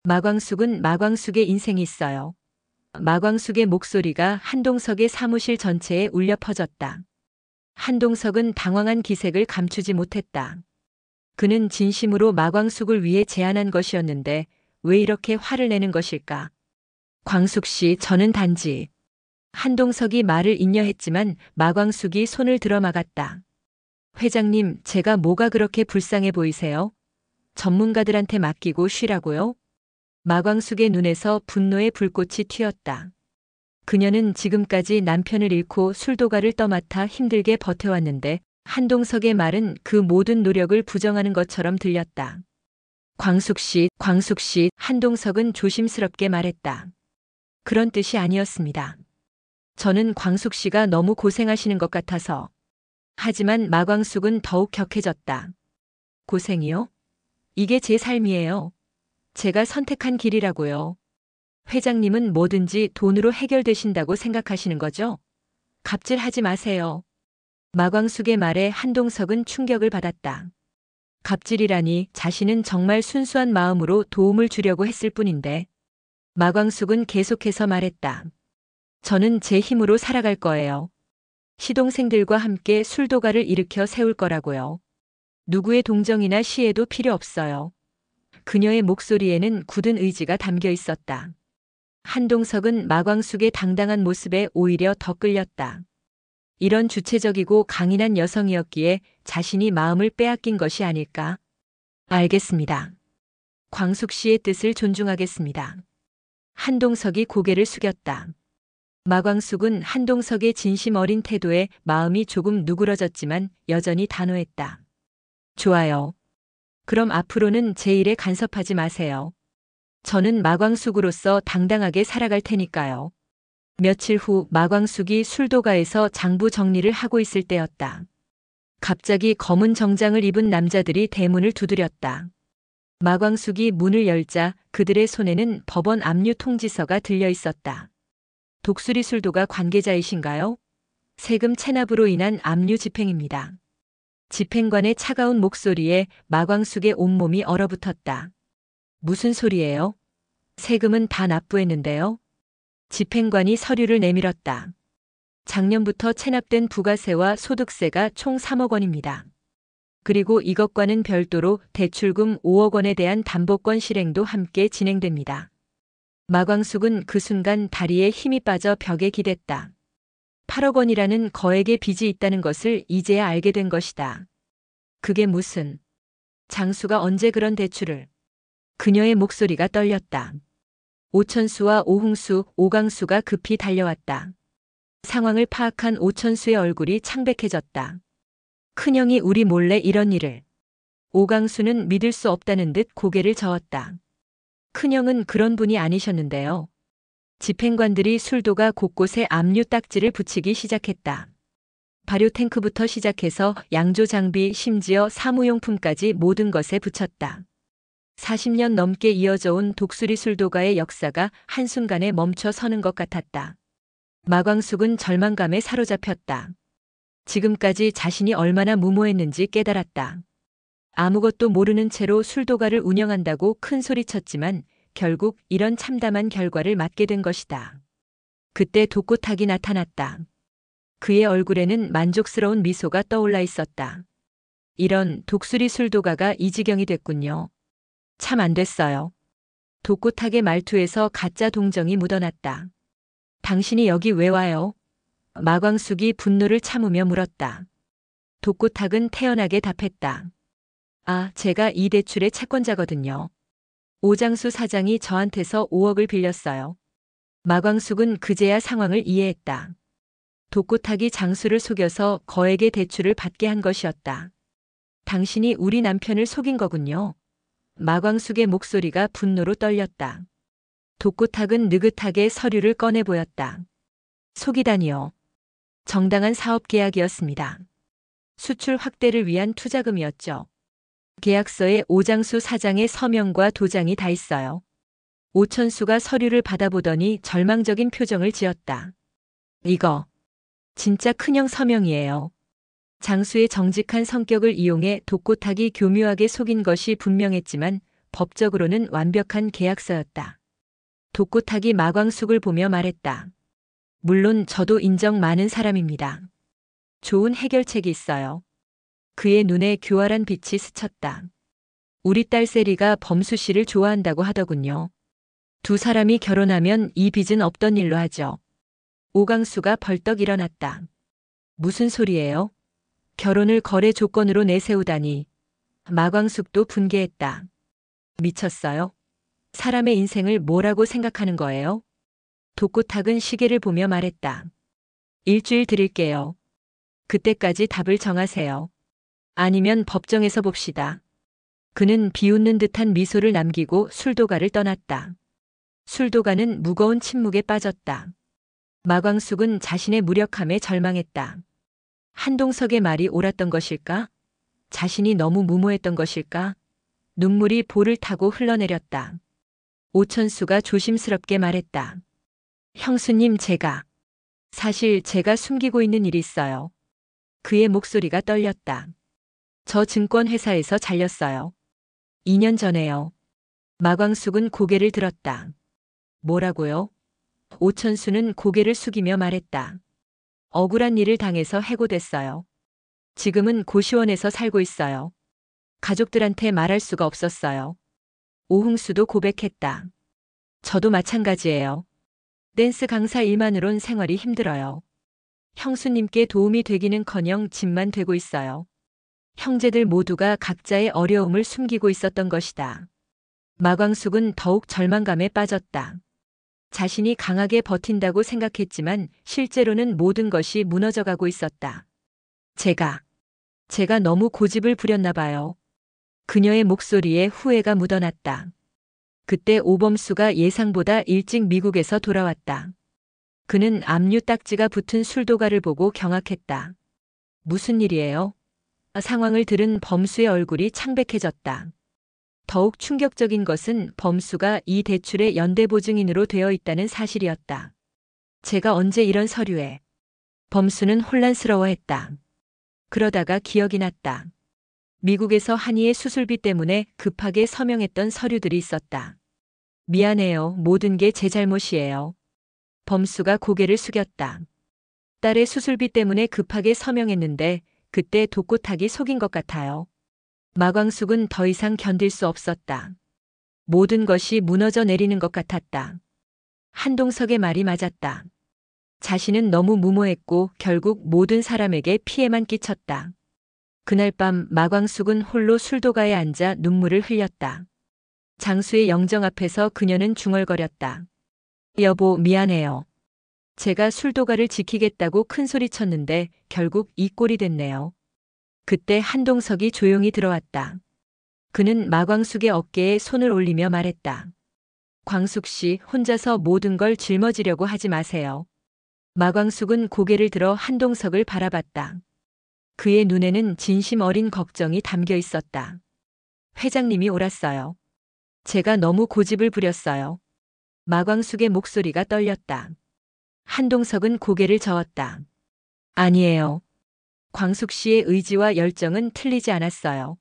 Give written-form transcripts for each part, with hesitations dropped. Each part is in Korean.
마광숙은 마광숙의 인생이 있어요. 마광숙의 목소리가 한동석의 사무실 전체에 울려 퍼졌다. 한동석은 당황한 기색을 감추지 못했다. 그는 진심으로 마광숙을 위해 제안한 것이었는데 왜 이렇게 화를 내는 것일까? 광숙 씨, 저는 단지. 한동석이 말을 인여했지만 마광숙이 손을 들어 막았다. 회장님, 제가 뭐가 그렇게 불쌍해 보이세요? 전문가들한테 맡기고 쉬라고요? 마광숙의 눈에서 분노의 불꽃이 튀었다. 그녀는 지금까지 남편을 잃고 술도가를 떠맡아 힘들게 버텨왔는데 한동석의 말은 그 모든 노력을 부정하는 것처럼 들렸다. 광숙 씨, 한동석은 조심스럽게 말했다. 그런 뜻이 아니었습니다. 저는 광숙 씨가 너무 고생하시는 것 같아서. 하지만 마광숙은 더욱 격해졌다. 고생이요? 이게 제 삶이에요. 제가 선택한 길이라고요. 회장님은 뭐든지 돈으로 해결되신다고 생각하시는 거죠? 갑질하지 마세요. 마광숙의 말에 한동석은 충격을 받았다. 갑질이라니, 자신은 정말 순수한 마음으로 도움을 주려고 했을 뿐인데. 마광숙은 계속해서 말했다. 저는 제 힘으로 살아갈 거예요. 시동생들과 함께 술도가를 일으켜 세울 거라고요. 누구의 동정이나 시혜도 필요 없어요. 그녀의 목소리에는 굳은 의지가 담겨 있었다. 한동석은 마광숙의 당당한 모습에 오히려 더 끌렸다. 이런 주체적이고 강인한 여성이었기에 자신이 마음을 빼앗긴 것이 아닐까? 알겠습니다. 광숙 씨의 뜻을 존중하겠습니다. 한동석이 고개를 숙였다. 마광숙은 한동석의 진심 어린 태도에 마음이 조금 누그러졌지만 여전히 단호했다. 좋아요. 그럼 앞으로는 제 일에 간섭하지 마세요. 저는 마광숙으로서 당당하게 살아갈 테니까요. 며칠 후 마광숙이 술도가에서 장부 정리를 하고 있을 때였다. 갑자기 검은 정장을 입은 남자들이 대문을 두드렸다. 마광숙이 문을 열자 그들의 손에는 법원 압류 통지서가 들려 있었다. 독수리 술도가 관계자이신가요? 세금 체납으로 인한 압류 집행입니다. 집행관의 차가운 목소리에 마광숙의 온몸이 얼어붙었다. 무슨 소리예요? 세금은 다 납부했는데요. 집행관이 서류를 내밀었다. 작년부터 체납된 부가세와 소득세가 총 3억 원입니다. 그리고 이것과는 별도로 대출금 5억 원에 대한 담보권 실행도 함께 진행됩니다. 마광숙은 그 순간 다리에 힘이 빠져 벽에 기댔다. 8억 원이라는 거액의 빚이 있다는 것을 이제야 알게 된 것이다. 그게 무슨... 장수가 언제 그런 대출을... 그녀의 목소리가 떨렸다. 오천수와 오흥수, 오강수가 급히 달려왔다. 상황을 파악한 오천수의 얼굴이 창백해졌다. 큰형이 우리 몰래 이런 일을... 오강수는 믿을 수 없다는 듯 고개를 저었다. 큰형은 그런 분이 아니셨는데요. 집행관들이 술도가 곳곳에 압류 딱지를 붙이기 시작했다. 발효 탱크부터 시작해서 양조 장비, 심지어 사무용품까지 모든 것에 붙였다. 40년 넘게 이어져 온 독수리 술도가의 역사가 한순간에 멈춰 서는 것 같았다. 마광숙은 절망감에 사로잡혔다. 지금까지 자신이 얼마나 무모했는지 깨달았다. 아무것도 모르는 채로 술도가를 운영한다고 큰 소리쳤지만 결국 이런 참담한 결과를 맞게 된 것이다. 그때 독고탁이 나타났다. 그의 얼굴에는 만족스러운 미소가 떠올라 있었다. 이런 독수리 술도가가 이 지경이 됐군요. 참 안 됐어요. 독고탁의 말투에서 가짜 동정이 묻어났다. 당신이 여기 왜 와요? 마광숙이 분노를 참으며 물었다. 독고탁은 태연하게 답했다. 아, 제가 이 대출의 채권자거든요. 오장수 사장이 저한테서 5억을 빌렸어요. 마광숙은 그제야 상황을 이해했다. 독고탁이 장수를 속여서 거액의 대출을 받게 한 것이었다. 당신이 우리 남편을 속인 거군요. 마광숙의 목소리가 분노로 떨렸다. 독고탁은 느긋하게 서류를 꺼내 보였다. 속이다니요. 정당한 사업 계약이었습니다. 수출 확대를 위한 투자금이었죠. 계약서에 오장수 사장의 서명과 도장이 다 있어요. 오천수가 서류를 받아보더니 절망적인 표정을 지었다. 이거 진짜 큰형 서명이에요. 장수의 정직한 성격을 이용해 독고탁이 교묘하게 속인 것이 분명했지만 법적으로는 완벽한 계약서였다. 독고탁이 마광숙을 보며 말했다. 물론 저도 인정 많은 사람입니다. 좋은 해결책이 있어요. 그의 눈에 교활한 빛이 스쳤다. 우리 딸 세리가 범수 씨를 좋아한다고 하더군요. 두 사람이 결혼하면 이 빚은 없던 일로 하죠. 오강수가 벌떡 일어났다. 무슨 소리예요? 결혼을 거래 조건으로 내세우다니. 마광숙도 분개했다. 미쳤어요? 사람의 인생을 뭐라고 생각하는 거예요? 독고탁은 시계를 보며 말했다. 일주일 드릴게요. 그때까지 답을 정하세요. 아니면 법정에서 봅시다. 그는 비웃는 듯한 미소를 남기고 술도가를 떠났다. 술도가는 무거운 침묵에 빠졌다. 마광숙은 자신의 무력함에 절망했다. 한동석의 말이 옳았던 것일까? 자신이 너무 무모했던 것일까? 눈물이 볼을 타고 흘러내렸다. 오천수가 조심스럽게 말했다. 형수님, 사실 제가 숨기고 있는 일이 있어요. 그의 목소리가 떨렸다. 저 증권회사에서 잘렸어요. 2년 전에요. 마광숙은 고개를 들었다. 뭐라고요? 오천수는 고개를 숙이며 말했다. 억울한 일을 당해서 해고됐어요. 지금은 고시원에서 살고 있어요. 가족들한테 말할 수가 없었어요. 오흥수도 고백했다. 저도 마찬가지예요. 댄스 강사 일만으론 생활이 힘들어요. 형수님께 도움이 되기는커녕 짐만 되고 있어요. 형제들 모두가 각자의 어려움을 숨기고 있었던 것이다. 마광숙은 더욱 절망감에 빠졌다. 자신이 강하게 버틴다고 생각했지만 실제로는 모든 것이 무너져가고 있었다. 제가 너무 고집을 부렸나 봐요. 그녀의 목소리에 후회가 묻어났다. 그때 오범수가 예상보다 일찍 미국에서 돌아왔다. 그는 압류 딱지가 붙은 술도가를 보고 경악했다. 무슨 일이에요? 상황을 들은 범수의 얼굴이 창백해졌다. 더욱 충격적인 것은 범수가 이 대출의 연대보증인으로 되어 있다는 사실이었다. 제가 언제 이런 서류에? 범수는 혼란스러워했다. 그러다가 기억이 났다. 미국에서 한이의 수술비 때문에 급하게 서명했던 서류들이 있었다. 미안해요. 모든 게 제 잘못이에요. 범수가 고개를 숙였다. 딸의 수술비 때문에 급하게 서명했는데 그때 독고탁이 속인 것 같아요. 마광숙은 더 이상 견딜 수 없었다. 모든 것이 무너져 내리는 것 같았다. 한동석의 말이 맞았다. 자신은 너무 무모했고 결국 모든 사람에게 피해만 끼쳤다. 그날 밤 마광숙은 홀로 술도가에 앉아 눈물을 흘렸다. 장수의 영정 앞에서 그녀는 중얼거렸다. 여보, 미안해요. 제가 술도가를 지키겠다고 큰소리쳤는데 결국 이 꼴이 됐네요. 그때 한동석이 조용히 들어왔다. 그는 마광숙의 어깨에 손을 올리며 말했다. 광숙 씨, 혼자서 모든 걸 짊어지려고 하지 마세요. 마광숙은 고개를 들어 한동석을 바라봤다. 그의 눈에는 진심 어린 걱정이 담겨 있었다. 회장님이 옳았어요. 제가 너무 고집을 부렸어요. 마광숙의 목소리가 떨렸다. 한동석은 고개를 저었다. 아니에요. 광숙 씨의 의지와 열정은 틀리지 않았어요.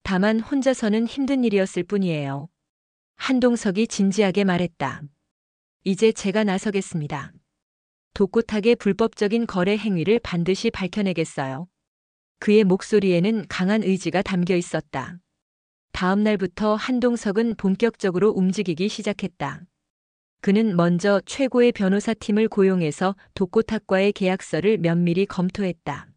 다만 혼자서는 힘든 일이었을 뿐이에요. 한동석이 진지하게 말했다. 이제 제가 나서겠습니다. 독고탁의 불법적인 거래 행위를 반드시 밝혀내겠어요. 그의 목소리에는 강한 의지가 담겨 있었다. 다음 날부터 한동석은 본격적으로 움직이기 시작했다. 그는 먼저 최고의 변호사팀을 고용해서 독고탁과의 계약서를 면밀히 검토했다.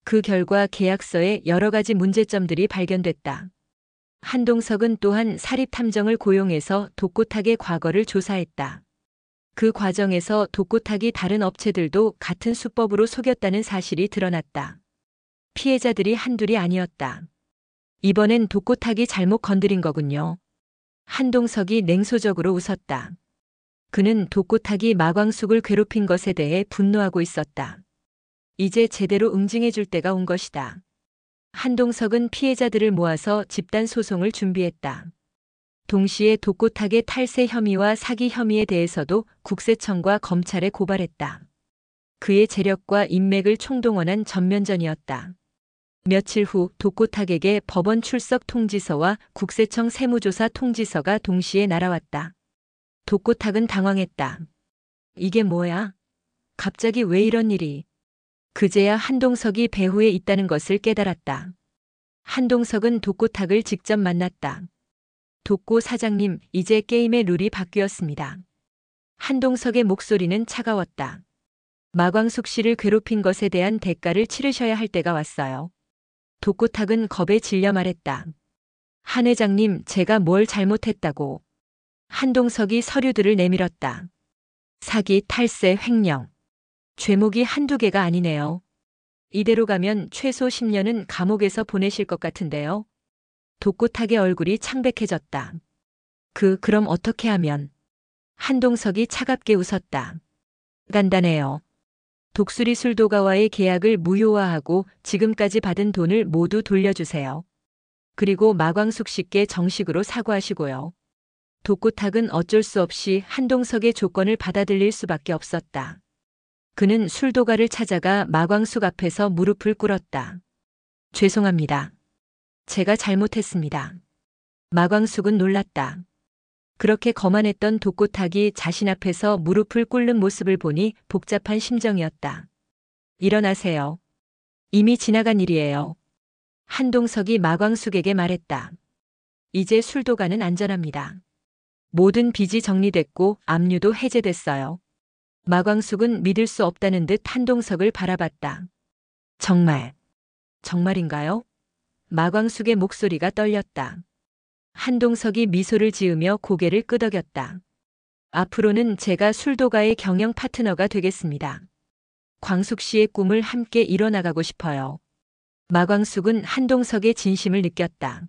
그 결과 계약서에 여러 가지 문제점들이 발견됐다. 한동석은 또한 사립탐정을 고용해서 독고탁의 과거를 조사했다. 그 과정에서 독고탁이 다른 업체들도 같은 수법으로 속였다는 사실이 드러났다. 피해자들이 한둘이 아니었다. 이번엔 독고탁이 잘못 건드린 거군요. 한동석이 냉소적으로 웃었다. 그는 독고탁이 마광숙을 괴롭힌 것에 대해 분노하고 있었다. 이제 제대로 응징해 줄 때가 온 것이다. 한동석은 피해자들을 모아서 집단 소송을 준비했다. 동시에 독고탁의 탈세 혐의와 사기 혐의에 대해서도 국세청과 검찰에 고발했다. 그의 재력과 인맥을 총동원한 전면전이었다. 며칠 후 독고탁에게 법원 출석 통지서와 국세청 세무조사 통지서가 동시에 날아왔다. 독고탁은 당황했다. 이게 뭐야? 갑자기 왜 이런 일이? 그제야 한동석이 배후에 있다는 것을 깨달았다. 한동석은 독고탁을 직접 만났다. 독고 사장님, 이제 게임의 룰이 바뀌었습니다. 한동석의 목소리는 차가웠다. 마광숙 씨를 괴롭힌 것에 대한 대가를 치르셔야 할 때가 왔어요. 독고탁은 겁에 질려 말했다. 한 회장님, 제가 뭘 잘못했다고. 한동석이 서류들을 내밀었다. 사기, 탈세, 횡령. 죄목이 한두 개가 아니네요. 이대로 가면 최소 10년은 감옥에서 보내실 것 같은데요. 독고탁의 얼굴이 창백해졌다. 그럼 어떻게 하면? 한동석이 차갑게 웃었다. 간단해요. 독수리 술도가와의 계약을 무효화하고 지금까지 받은 돈을 모두 돌려주세요. 그리고 마광숙 씨께 정식으로 사과하시고요. 독고탁은 어쩔 수 없이 한동석의 조건을 받아들일 수밖에 없었다. 그는 술도가를 찾아가 마광숙 앞에서 무릎을 꿇었다. 죄송합니다. 제가 잘못했습니다. 마광숙은 놀랐다. 그렇게 거만했던 독고탁이 자신 앞에서 무릎을 꿇는 모습을 보니 복잡한 심정이었다. 일어나세요. 이미 지나간 일이에요. 한동석이 마광숙에게 말했다. 이제 술도가는 안전합니다. 모든 빚이 정리됐고 압류도 해제됐어요. 마광숙은 믿을 수 없다는 듯 한동석을 바라봤다. 정말인가요? 마광숙의 목소리가 떨렸다. 한동석이 미소를 지으며 고개를 끄덕였다. 앞으로는 제가 술도가의 경영 파트너가 되겠습니다. 광숙 씨의 꿈을 함께 이뤄나가고 싶어요. 마광숙은 한동석의 진심을 느꼈다.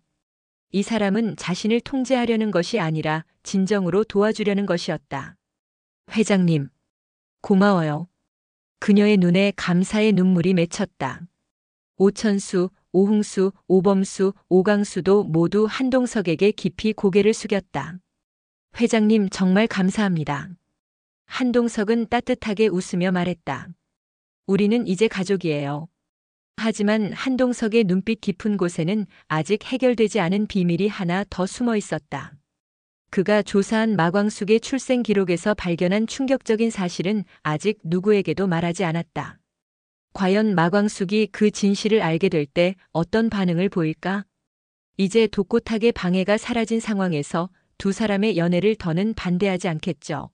이 사람은 자신을 통제하려는 것이 아니라 진정으로 도와주려는 것이었다. 회장님, 고마워요. 그녀의 눈에 감사의 눈물이 맺혔다. 오천수, 오흥수, 오범수, 오강수도 모두 한동석에게 깊이 고개를 숙였다. 회장님 정말 감사합니다. 한동석은 따뜻하게 웃으며 말했다. 우리는 이제 가족이에요. 하지만 한동석의 눈빛 깊은 곳에는 아직 해결되지 않은 비밀이 하나 더 숨어 있었다. 그가 조사한 마광숙의 출생 기록에서 발견한 충격적인 사실은 아직 누구에게도 말하지 않았다. 과연 마광숙이 그 진실을 알게 될 때 어떤 반응을 보일까? 이제 독고탁의 방해가 사라진 상황에서 두 사람의 연애를 더는 반대하지 않겠죠.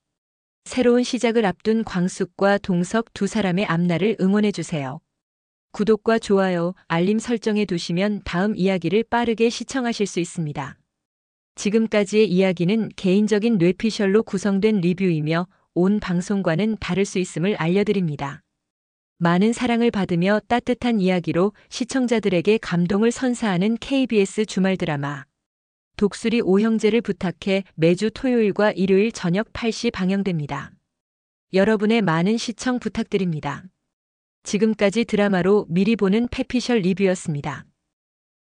새로운 시작을 앞둔 광숙과 동석 두 사람의 앞날을 응원해주세요. 구독과 좋아요, 알림 설정해 두시면 다음 이야기를 빠르게 시청하실 수 있습니다. 지금까지의 이야기는 개인적인 뇌피셜로 구성된 리뷰이며 온 방송과는 다를 수 있음을 알려드립니다. 많은 사랑을 받으며 따뜻한 이야기로 시청자들에게 감동을 선사하는 KBS 주말 드라마 독수리 오형제를 부탁해 매주 토요일과 일요일 저녁 8시 방영됩니다. 여러분의 많은 시청 부탁드립니다. 지금까지 드라마로 미리 보는 패피셜 리뷰였습니다.